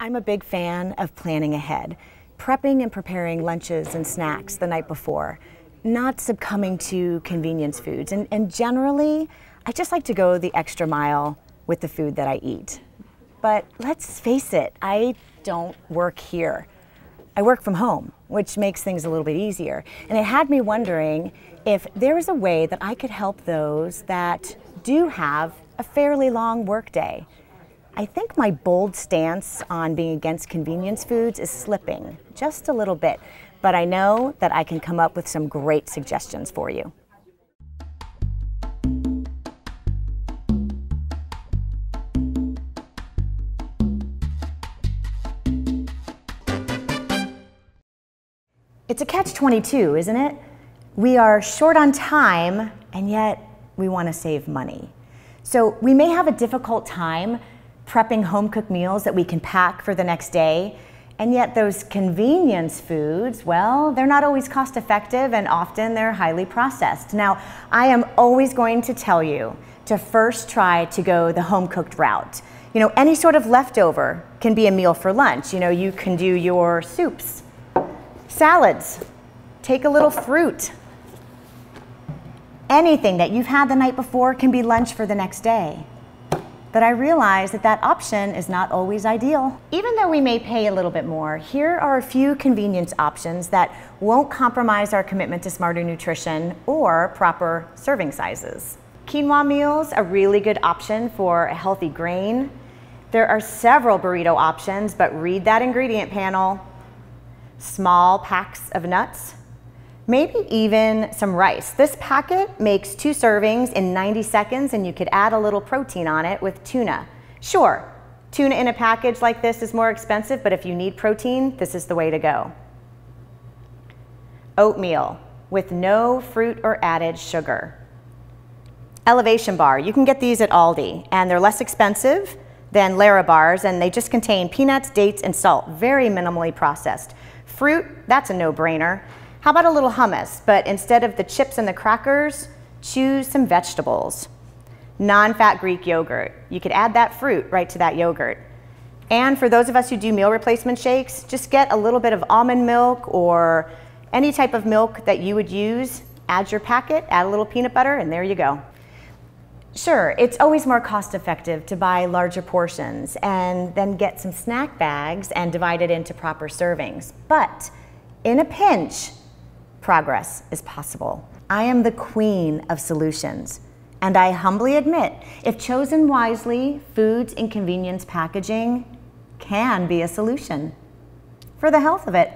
I'm a big fan of planning ahead, prepping and preparing lunches and snacks the night before, not succumbing to convenience foods. And generally, I just like to go the extra mile with the food that I eat. But let's face it, I don't work here. I work from home, which makes things a little bit easier. And it had me wondering if there was a way that I could help those that do have a fairly long workday. I think my bold stance on being against convenience foods is slipping just a little bit, but I know that I can come up with some great suggestions for you. It's a catch-22, isn't it? We are short on time, and yet we want to save money. So we may have a difficult time prepping home-cooked meals that we can pack for the next day, and yet those convenience foods, well, they're not always cost-effective, and often they're highly processed. Now, I am always going to tell you to first try to go the home-cooked route. You know, any sort of leftover can be a meal for lunch. You know, you can do your soups, salads, take a little fruit. Anything that you've had the night before can be lunch for the next day. But I realize that that option is not always ideal. Even though we may pay a little bit more, here are a few convenience options that won't compromise our commitment to smarter nutrition or proper serving sizes. Quinoa meals, a really good option for a healthy grain. There are several burrito options, but read that ingredient panel. Small packs of nuts, maybe even some rice. This packet makes 2 servings in 90 seconds, and you could add a little protein on it with tuna. Sure, tuna in a package like this is more expensive, but if you need protein, this is the way to go. Oatmeal with no fruit or added sugar. Elevation bar, you can get these at Aldi, and they're less expensive than Lara bars, and they just contain peanuts, dates, and salt, very minimally processed. Fruit, that's a no-brainer. How about a little hummus, but instead of the chips and the crackers, choose some vegetables. Non-fat Greek yogurt. You could add that fruit right to that yogurt. And for those of us who do meal replacement shakes, just get a little bit of almond milk or any type of milk that you would use, add your packet, add a little peanut butter, and there you go. Sure, it's always more cost-effective to buy larger portions and then get some snack bags and divide it into proper servings. But in a pinch, progress is possible. I am the queen of solutions, and I humbly admit, if chosen wisely, foods in convenience packaging can be a solution for the health of it.